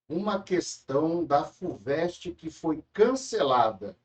uma questão da FUVEST que foi cancelada.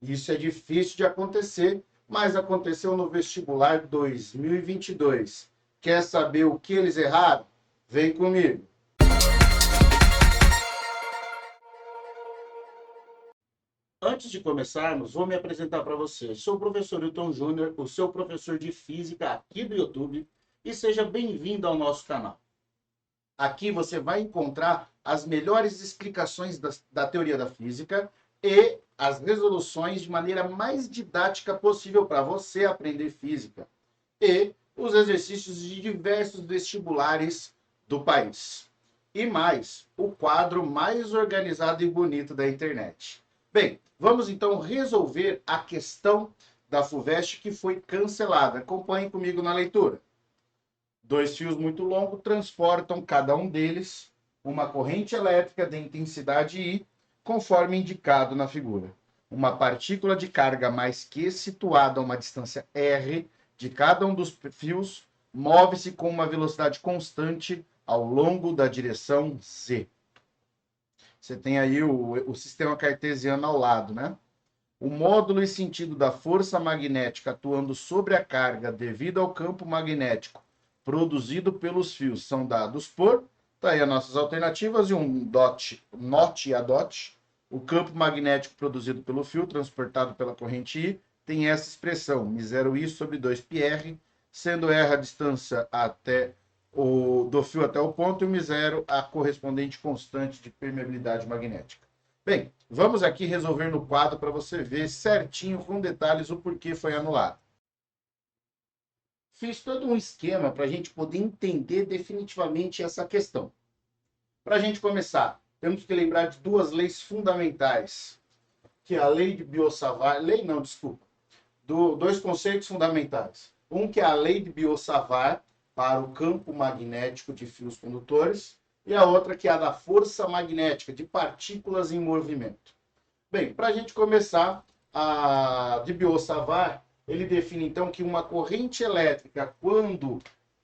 Isso é difícil de acontecer, mas aconteceu no vestibular 2022. Quer saber o que eles erraram? Vem comigo. Antes de começarmos, vou me apresentar para você. Sou o professor Hilton Júnior, o seu professor de física aqui do YouTube, e seja bem-vindo ao nosso canal. Aqui você vai encontrar as melhores explicações da teoria da física e as resoluções de maneira mais didática possível para você aprender física. E os exercícios de diversos vestibulares do país. E mais, o quadro mais organizado e bonito da internet. Bem, vamos então resolver a questão da FUVEST que foi cancelada. Acompanhe comigo na leitura. Dois fios muito longos transportam, cada um deles, uma corrente elétrica de intensidade I, conforme indicado na figura. Uma partícula de carga mais Q situada a uma distância R de cada um dos fios move-se com uma velocidade constante ao longo da direção Z. Você tem aí o sistema cartesiano ao lado, né? O módulo e sentido da força magnética atuando sobre a carga devido ao campo magnético produzido pelos fios são dados por, tá aí as nossas alternativas, e um NOT e a DOT. O campo magnético produzido pelo fio, transportado pela corrente I, tem essa expressão, μ0I sobre 2πr, sendo R a distância do fio até o ponto, e o μ0 a correspondente constante de permeabilidade magnética. Bem, vamos aqui resolver no quadro para você ver certinho, com detalhes, o porquê foi anulado. Fiz todo um esquema para a gente poder entender definitivamente essa questão. Para a gente começar, temos que lembrar de duas leis fundamentais, que é a lei de Biot-Savart, dois conceitos fundamentais. Um que é a lei de Biot-Savart para o campo magnético de fios condutores, e a outra que é a da força magnética de partículas em movimento. Bem, para a gente começar, a de Biot-Savart, ele define então que uma corrente elétrica, quando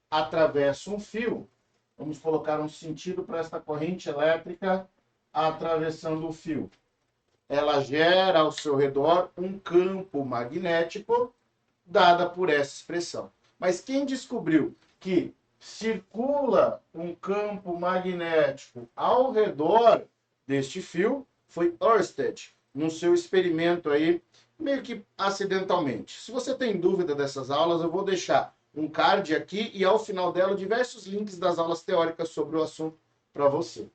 atravessa um fio, vamos colocar um sentido para esta corrente elétrica atravessando o fio. Ela gera ao seu redor um campo magnético, dada por essa expressão. Mas quem descobriu que circula um campo magnético ao redor deste fio foi Ørsted, no seu experimento aí, meio que acidentalmente. Se você tem dúvida dessas aulas, eu vou deixar um card aqui e ao final dela diversos links das aulas teóricas sobre o assunto para você.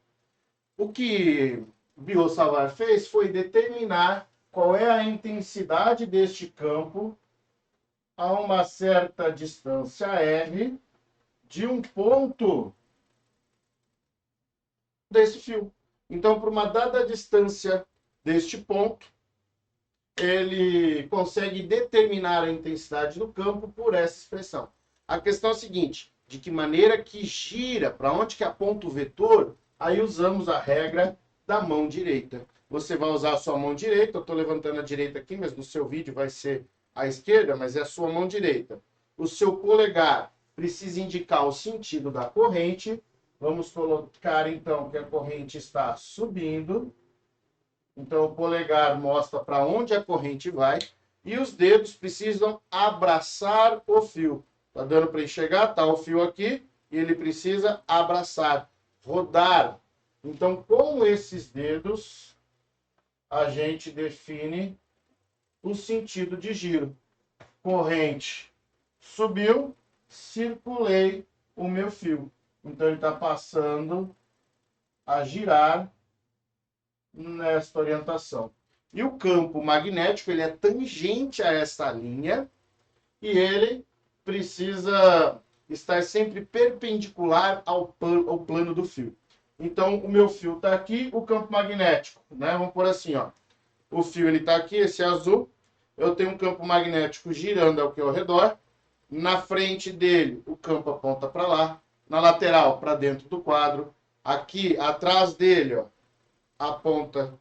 O que Biot-Savart fez foi determinar qual é a intensidade deste campo a uma certa distância R de um ponto desse fio. Então, por uma dada distância deste ponto, ele consegue determinar a intensidade do campo por essa expressão. A questão é a seguinte, de que maneira que gira, para onde que aponta o vetor, aí usamos a regra da mão direita. Você vai usar a sua mão direita, eu estou levantando a direita aqui, mas no seu vídeo vai ser a esquerda, mas é a sua mão direita. O seu polegar precisa indicar o sentido da corrente. Vamos colocar, então, que a corrente está subindo. Então, o polegar mostra para onde a corrente vai. E os dedos precisam abraçar o fio. Está dando para enxergar? Está o fio aqui. E ele precisa abraçar, rodar. Então, com esses dedos, a gente define o sentido de giro. Corrente subiu, circulei o meu fio. Então, ele está passando a girar nesta orientação. E o campo magnético, ele é tangente a essa linha e ele precisa estar sempre perpendicular ao plano do fio. Então, o meu fio está aqui, o campo magnético, né? Vamos por assim, ó. O fio está aqui, esse azul. Eu tenho um campo magnético girando ao que ao redor. Na frente dele, o campo aponta para lá. Na lateral, para dentro do quadro. Aqui, atrás dele, ó, aponta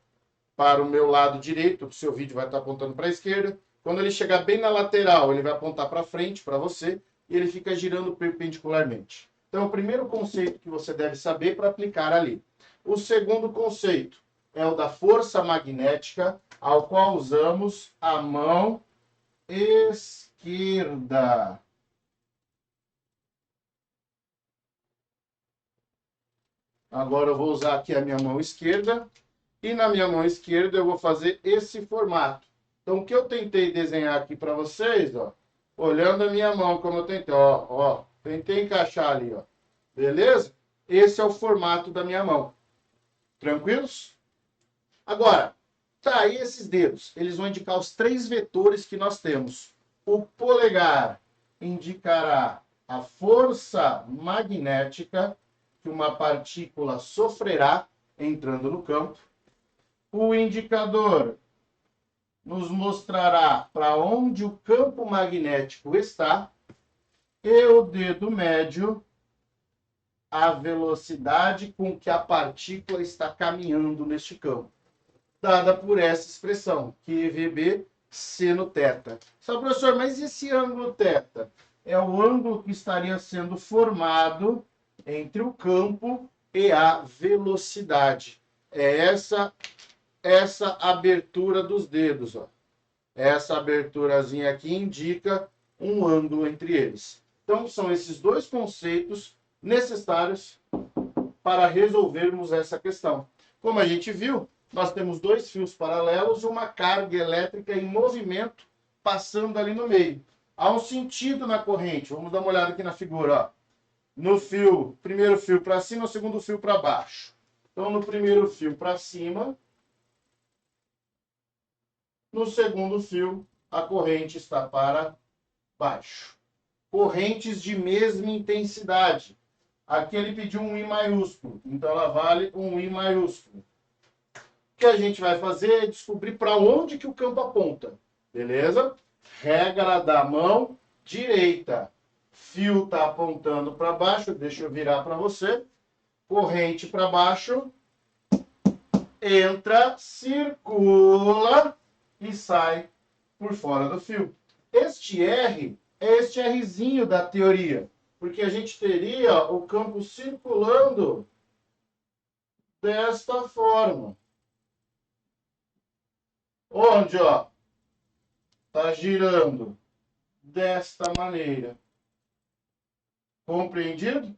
para o meu lado direito. O seu vídeo vai estar apontando para a esquerda. Quando ele chegar bem na lateral, ele vai apontar para frente, para você. E ele fica girando perpendicularmente. Então, o primeiro conceito que você deve saber para aplicar ali. O segundo conceito é o da força magnética, ao qual usamos a mão esquerda. Agora eu vou usar aqui a minha mão esquerda. E na minha mão esquerda eu vou fazer esse formato. Então, o que eu tentei desenhar aqui para vocês, ó, olhando a minha mão, como eu tentei, ó, tentei encaixar ali, ó. Beleza? Esse é o formato da minha mão. Tranquilos? Agora, tá aí esses dedos. Eles vão indicar os 3 vetores que nós temos. O polegar indicará a força magnética que uma partícula sofrerá entrando no campo. O indicador nos mostrará para onde o campo magnético está. E o dedo médio, a velocidade com que a partícula está caminhando neste campo, dada por essa expressão, QVB seno θ. Só, professor, mas esse ângulo θ é o ângulo que estaria sendo formado entre o campo e a velocidade. É essa abertura dos dedos, ó. Essa aberturazinha aqui indica um ângulo entre eles. Então, são esses 2 conceitos necessários para resolvermos essa questão. Como a gente viu, nós temos 2 fios paralelos e uma carga elétrica em movimento passando ali no meio. Há um sentido na corrente. Vamos dar uma olhada aqui na figura, ó. No fio, primeiro fio para cima, o segundo fio para baixo. Então, no primeiro fio para cima, no segundo fio, a corrente está para baixo. Correntes de mesma intensidade. Aqui ele pediu um I maiúsculo, então ela vale um I maiúsculo. O que a gente vai fazer é descobrir para onde que o campo aponta, beleza? Regra da mão direita. Fio está apontando para baixo, deixa eu virar para você. Corrente para baixo, entra, circula e sai por fora do fio. Este R é este Rzinho da teoria, porque a gente teria o campo circulando desta forma. Onde, ó, está girando desta maneira. Compreendido?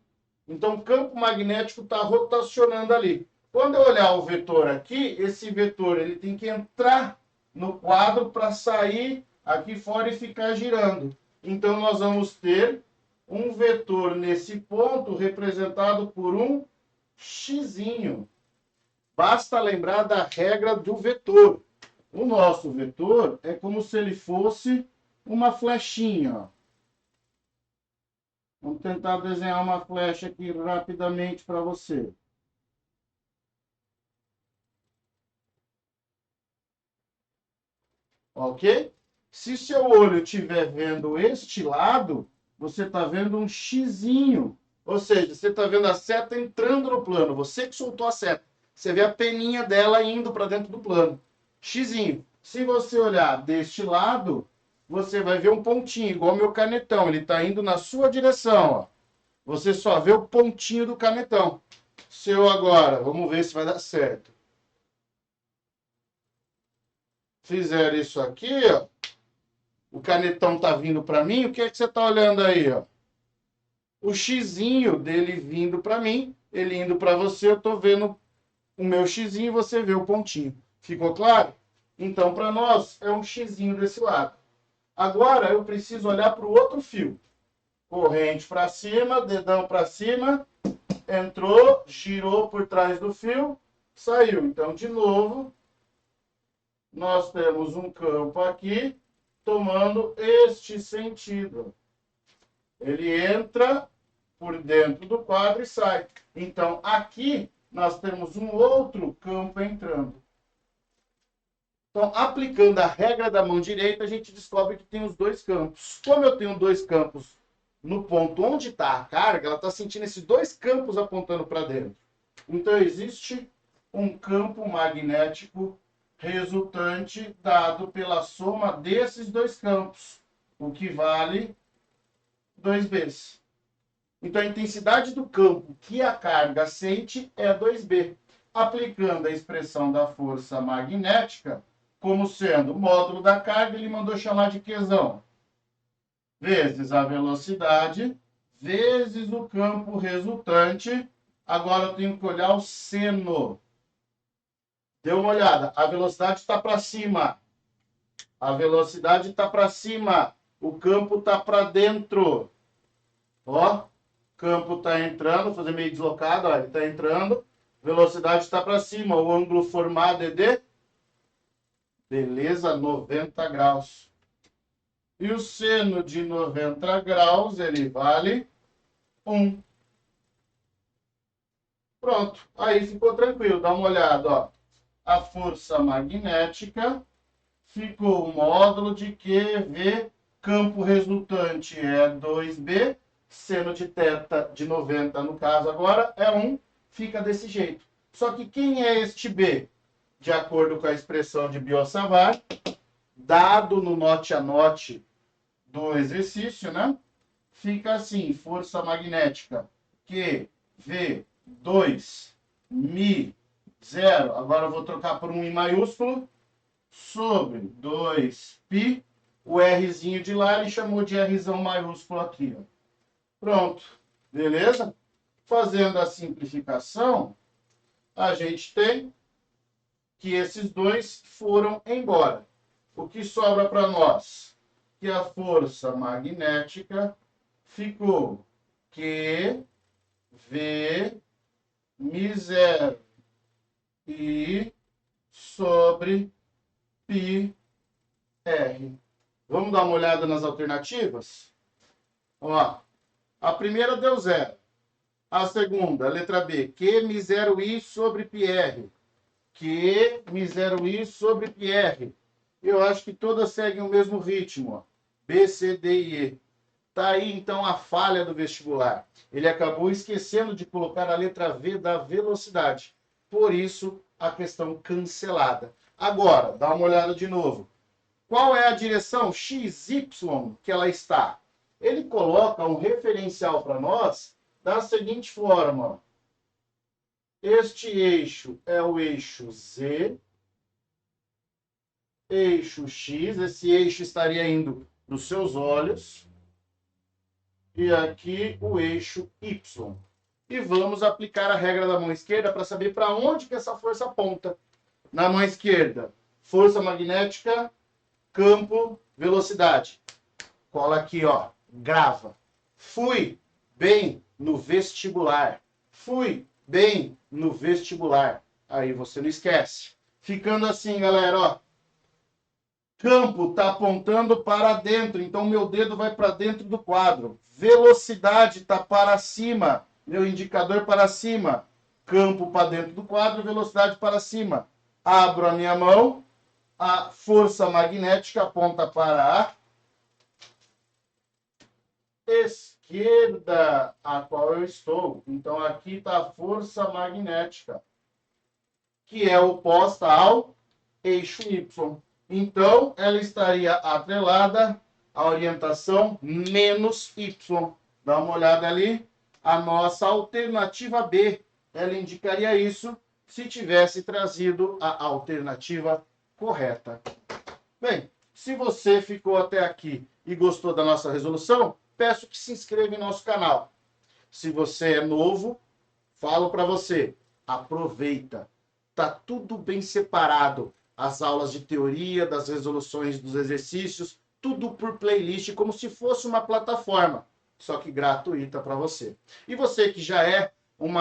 Então, o campo magnético está rotacionando ali. Quando eu olhar o vetor aqui, esse vetor ele tem que entrar no quadro para sair aqui fora e ficar girando. Então, nós vamos ter um vetor nesse ponto representado por um xizinho. Basta lembrar da regra do vetor. O nosso vetor é como se ele fosse uma flechinha, ó. Vamos tentar desenhar uma flecha aqui rapidamente para você. Ok? Se seu olho estiver vendo este lado, você está vendo um xizinho. Ou seja, você está vendo a seta entrando no plano. Você que soltou a seta. Você vê a peninha dela indo para dentro do plano. Xizinho. Se você olhar deste lado, você vai ver um pontinho, igual meu canetão. Ele está indo na sua direção, ó. Você só vê o pontinho do canetão. Se eu agora, vamos ver se vai dar certo. Fizer isso aqui, ó. O canetão tá vindo para mim. O que é que você tá olhando aí, ó? O xizinho dele vindo para mim, ele indo para você, eu tô vendo o meu xizinho e você vê o pontinho. Ficou claro? Então, para nós, é um xizinho desse lado. Agora, eu preciso olhar para o outro fio. Corrente para cima, dedão para cima, entrou, girou por trás do fio, saiu. Então, de novo, nós temos um campo aqui, tomando este sentido. Ele entra por dentro do quadro e sai. Então, aqui, nós temos um outro campo entrando. Então, aplicando a regra da mão direita, a gente descobre que tem os 2 campos. Como eu tenho 2 campos no ponto onde está a carga, ela está sentindo esses 2 campos apontando para dentro. Então, existe um campo magnético resultante dado pela soma desses 2 campos, o que vale 2B. Então, a intensidade do campo que a carga sente é 2B. aplicando a expressão da força magnética como sendo o módulo da carga, ele mandou chamar de Qzão, vezes a velocidade, vezes o campo resultante. Agora eu tenho que olhar o seno. Dê uma olhada, a velocidade está para cima. A velocidade está para cima. O campo está para dentro. Ó, campo está entrando, vou fazer meio deslocado, ó, ele está entrando. Velocidade está para cima. O ângulo formado é de... Beleza, 90 graus. E o seno de 90 graus, ele vale 1. Pronto, aí ficou tranquilo. Dá uma olhada, ó. A força magnética ficou o módulo de QV, campo resultante é 2B, seno de θ de 90, no caso agora, é 1, fica desse jeito. Só que quem é este B? De acordo com a expressão de Biot-Savart, dado no note a note do exercício, né? Fica assim, força magnética QV 2 μ 0, agora eu vou trocar por um I maiúsculo, sobre 2π, o Rzinho de lá ele chamou de Rzão maiúsculo aqui, ó. Pronto, beleza? Fazendo a simplificação, a gente tem que esses dois foram embora. O que sobra para nós? Que a força magnética ficou QV μ0 I sobre πr. Vamos dar uma olhada nas alternativas? Ó, a primeira deu 0. A segunda, a letra B, Q μ0I sobre πr. Q μ0I sobre πr. Eu acho que todas seguem o mesmo ritmo, ó. B, C, D e E. Tá aí, então, a falha do vestibular. Ele acabou esquecendo de colocar a letra V da velocidade. Por isso, a questão cancelada. Agora, dá uma olhada de novo. Qual é a direção XY que ela está? Ele coloca um referencial para nós da seguinte forma. Este eixo é o eixo Z. Eixo X. Esse eixo estaria indo para os seus olhos. E aqui o eixo Y. E vamos aplicar a regra da mão esquerda para saber para onde que essa força aponta. Na mão esquerda, força magnética, campo, velocidade. Cola aqui, ó, grava. Fui bem no vestibular. Fui bem no vestibular. Aí você não esquece. Ficando assim, galera, ó. Campo está apontando para dentro, então meu dedo vai para dentro do quadro. Velocidade está para cima, meu indicador para cima. Campo para dentro do quadro, velocidade para cima. Abro a minha mão, a força magnética aponta para a esquerda, a qual eu estou. Então aqui está a força magnética, que é oposta ao eixo Y. Então, ela estaria atrelada à orientação menos Y. Dá uma olhada ali. A nossa alternativa B, ela indicaria isso se tivesse trazido a alternativa correta. Bem, se você ficou até aqui e gostou da nossa resolução, peço que se inscreva em nosso canal. Se você é novo, falo para você, aproveita. Tá tudo bem separado. As aulas de teoria, das resoluções dos exercícios, tudo por playlist, como se fosse uma plataforma, só que gratuita para você. E você que já é um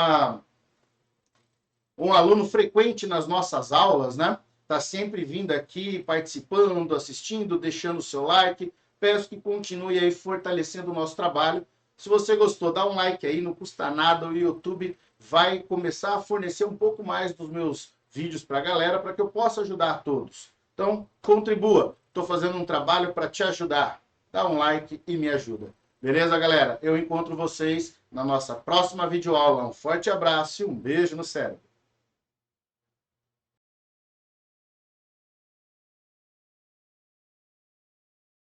aluno frequente nas nossas aulas, né? Tá sempre vindo aqui, participando, assistindo, deixando o seu like. Peço que continue aí fortalecendo o nosso trabalho. Se você gostou, dá um like aí, não custa nada. O YouTube vai começar a fornecer um pouco mais dos meus vídeos para a galera, para que eu possa ajudar a todos. Então, contribua. Estou fazendo um trabalho para te ajudar. Dá um like e me ajuda. Beleza, galera? Eu encontro vocês na nossa próxima videoaula. Um forte abraço e um beijo no cérebro.